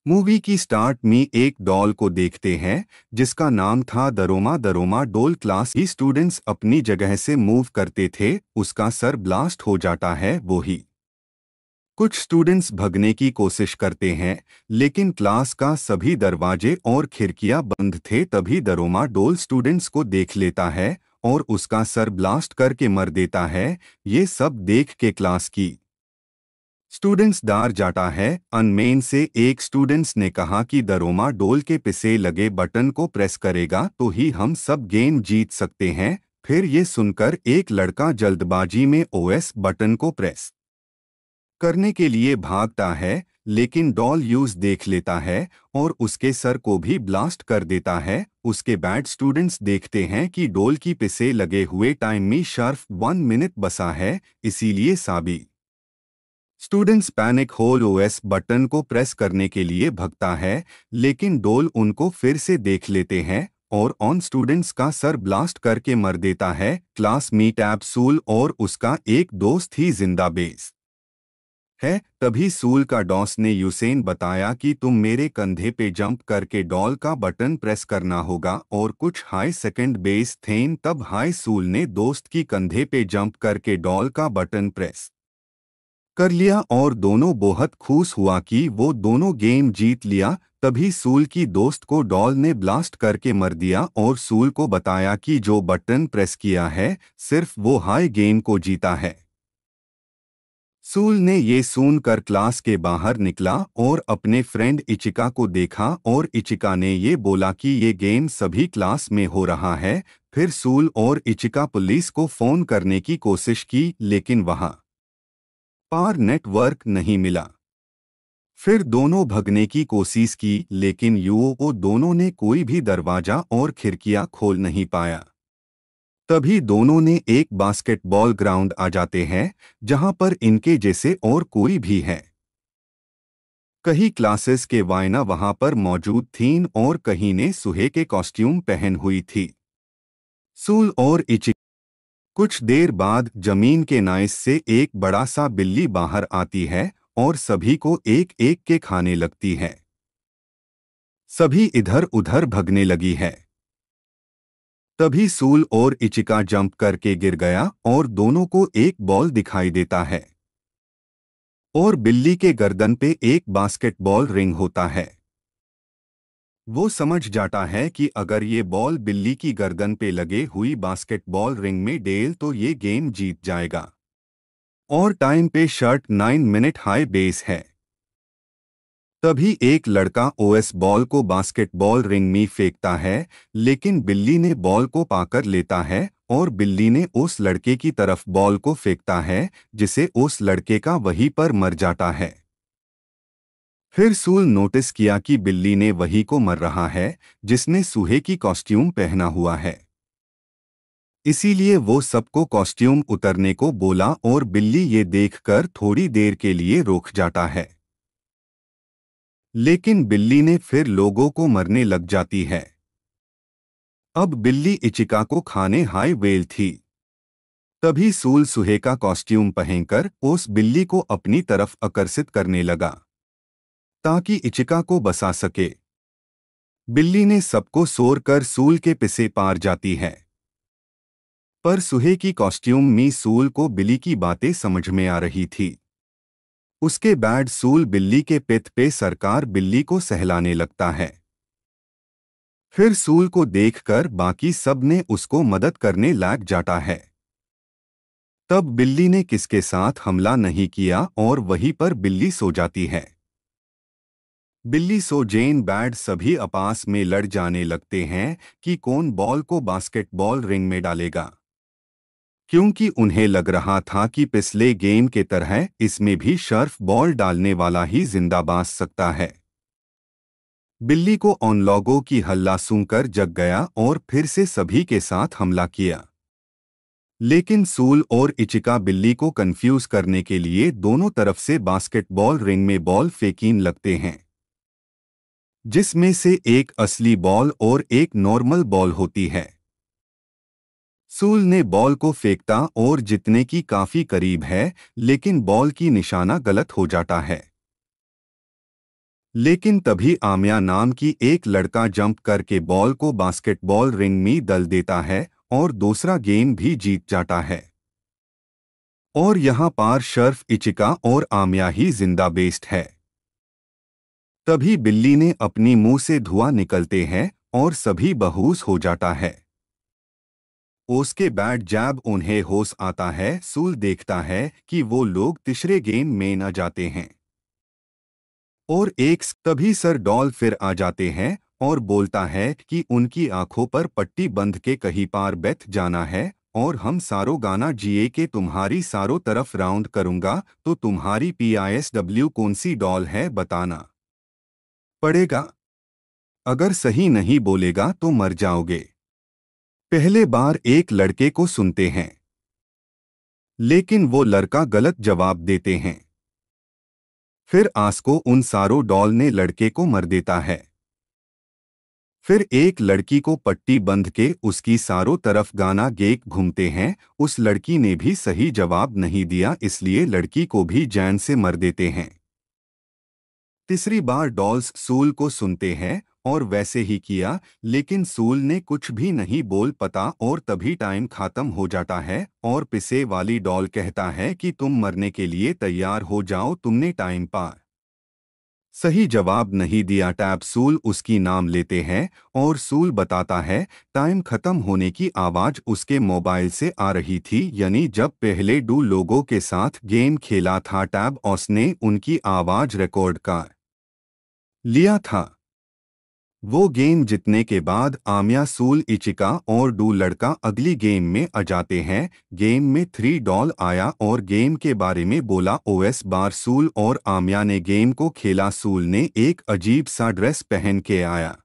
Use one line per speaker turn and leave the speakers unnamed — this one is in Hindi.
मूवी की स्टार्ट में एक डॉल को देखते हैं जिसका नाम था दरोमा दरोमा डोल। क्लास ही स्टूडेंट्स अपनी जगह से मूव करते थे, उसका सर ब्लास्ट हो जाता है। वो ही कुछ स्टूडेंट्स भगने की कोशिश करते हैं लेकिन क्लास का सभी दरवाजे और खिड़कियां बंद थे। तभी दरोमा डोल स्टूडेंट्स को देख लेता है और उसका सर ब्लास्ट करके मर देता है। ये सब देख के क्लास की स्टूडेंट्स डर जाता है। अनमेन से एक स्टूडेंट्स ने कहा कि दरोमा डोल के पीछे लगे बटन को प्रेस करेगा तो ही हम सब गेम जीत सकते हैं। फिर ये सुनकर एक लड़का जल्दबाजी में ओएस बटन को प्रेस करने के लिए भागता है लेकिन डॉल यूज देख लेता है और उसके सर को भी ब्लास्ट कर देता है। उसके बाद स्टूडेंट्स देखते हैं कि डोल की पीछे लगे हुए टाइम में सिर्फ 1 मिनट बचा है, इसीलिए सभी स्टूडेंट्स पैनिक होल ओएस बटन को प्रेस करने के लिए भगता है लेकिन डोल उनको फिर से देख लेते हैं और ऑन स्टूडेंट्स का सर ब्लास्ट करके मर देता है। क्लास मीट ऐप सूल और उसका एक दोस्त ही जिंदा बेस है। तभी सूल का डॉस ने यूसेन बताया कि तुम मेरे कंधे पे जंप करके डॉल का बटन प्रेस करना होगा और कुछ हाई सेकंड बेस थेन। तब हाई सूल ने दोस्त की कंधे पे जंप करके डॉल का बटन प्रेस कर लिया और दोनों बहुत खुश हुआ कि वो दोनों गेम जीत लिया। तभी सूल की दोस्त को डॉल ने ब्लास्ट करके मर दिया और सूल को बताया कि जो बटन प्रेस किया है सिर्फ वो हाई गेम को जीता है। सूल ने ये सुनकर क्लास के बाहर निकला और अपने फ्रेंड इचिका को देखा और इचिका ने ये बोला कि ये गेम सभी क्लास में हो रहा है। फिर सूल और इचिका पुलिस को फोन करने की कोशिश की लेकिन वहां पार नेटवर्क नहीं मिला। फिर दोनों भगने की कोशिश की लेकिन युवकों दोनों ने कोई भी दरवाजा और खिड़कियां खोल नहीं पाया। तभी दोनों ने एक बास्केटबॉल ग्राउंड आ जाते हैं जहां पर इनके जैसे और कोई भी है। कहीं क्लासेस के वायना वहां पर मौजूद थीं और कहीं ने सुहे के कॉस्ट्यूम पहन हुई थी। सूल और इचिका कुछ देर बाद जमीन के नाइस से एक बड़ा सा बिल्ली बाहर आती है और सभी को एक एक के खाने लगती है। सभी इधर उधर भगने लगी है। तभी सूल और इचिका जंप करके गिर गया और दोनों को एक बॉल दिखाई देता है और बिल्ली के गर्दन पे एक बास्केटबॉल रिंग होता है। वो समझ जाता है कि अगर ये बॉल बिल्ली की गर्दन पे लगे हुई बास्केटबॉल रिंग में डेल तो ये गेम जीत जाएगा। और टाइम पे शर्ट 9 मिनट हाई बेस है। तभी एक लड़का ओएस बॉल को बास्केटबॉल रिंग में फेंकता है लेकिन बिल्ली ने बॉल को पाकर लेता है और बिल्ली ने उस लड़के की तरफ बॉल को फेंकता है जिसे उस लड़के का वहीं पर मर जाता है। फिर सूल नोटिस किया कि बिल्ली ने वही को मर रहा है जिसने सूहे की कॉस्ट्यूम पहना हुआ है। इसीलिए वो सबको कॉस्ट्यूम उतरने को बोला और बिल्ली ये देखकर थोड़ी देर के लिए रुक जाता है। लेकिन बिल्ली ने फिर लोगों को मरने लग जाती है। अब बिल्ली इचिका को खाने हाई वेल थी। तभी सूल सुहे का कॉस्ट्यूम पहनकर उस बिल्ली को अपनी तरफ आकर्षित करने लगा ताकि इचिका को बसा सके। बिल्ली ने सबको सोर कर सूल के पीछे पार जाती है पर सुहे की कॉस्ट्यूम में सूल को बिल्ली की बातें समझ में आ रही थी। उसके बाद सूल बिल्ली के पिठ पे सरकार बिल्ली को सहलाने लगता है। फिर सूल को देखकर बाकी सब ने उसको मदद करने लग जाता है। तब बिल्ली ने किसके साथ हमला नहीं किया और वहीं पर बिल्ली सो जाती है। बिल्ली सो जेन बैड सभी आपस में लड़ जाने लगते हैं कि कौन बॉल को बास्केटबॉल रिंग में डालेगा, क्योंकि उन्हें लग रहा था कि पिछले गेम के तरह इसमें भी शर्फ बॉल डालने वाला ही जिंदा बच सकता है। बिल्ली को उन लोगों की हल्ला सुनकर जग गया और फिर से सभी के साथ हमला किया। लेकिन सूल और इचिका बिल्ली को कंफ्यूज करने के लिए दोनों तरफ से बास्केटबॉल रिंग में बॉल फेंकीन लगते हैं जिसमें से एक असली बॉल और एक नॉर्मल बॉल होती है। सूल ने बॉल को फेंकता और जितने की काफी करीब है लेकिन बॉल की निशाना गलत हो जाता है। लेकिन तभी आम्या नाम की एक लड़का जंप करके बॉल को बास्केटबॉल रिंग में दल देता है और दूसरा गेम भी जीत जाता है। और यहाँ पार शर्फ इचिका और आम्या ही जिंदा बेस्ट है। तभी बिल्ली ने अपनी मुंह से धुआं निकलते हैं और सभी बेहोश हो जाता है। उसके बाद जब उन्हें होश आता है, सूल देखता है कि वो लोग तीसरे गेम में न जाते हैं। और तभी सर डॉल फिर आ जाते हैं और बोलता है कि उनकी आंखों पर पट्टी बंध के कहीं पार बैठ जाना है और हम सारो गाना जिए के तुम्हारी सारों तरफ राउंड करूंगा, तो तुम्हारी PISW कौन सी डॉल है बताना पड़ेगा। अगर सही नहीं बोलेगा तो मर जाओगे। पहले बार एक लड़के को सुनते हैं, लेकिन वो लड़का गलत जवाब देते हैं। फिर आस को उन सारों डॉल ने लड़के को मर देता है। फिर एक लड़की को पट्टी बंध के उसकी सारों तरफ गाना गेक घूमते हैं। उस लड़की ने भी सही जवाब नहीं दिया, इसलिए लड़की को भी जान से मर देते हैं। तीसरी बार डॉल्स सूल को सुनते हैं और वैसे ही किया, लेकिन सूल ने कुछ भी नहीं बोल पता और तभी टाइम खत्म हो जाता है और पिसे वाली डॉल कहता है कि तुम मरने के लिए तैयार हो जाओ, तुमने टाइम पार सही जवाब नहीं दिया। टैब सूल उसकी नाम लेते हैं और सूल बताता है टाइम खत्म होने की आवाज उसके मोबाइल से आ रही थी, यानी जब पहले लोगों के साथ गेम खेला था टैब उसने उनकी आवाज रिकॉर्ड कर लिया था। वो गेम जीतने के बाद आम्या, सूल, इचिका और लड़का अगली गेम में आ जाते हैं। गेम में 3 डॉल आया और गेम के बारे में बोला। OS बार सूल और आम्या ने गेम को खेला। सूल ने एक अजीब सा ड्रेस पहन के आया।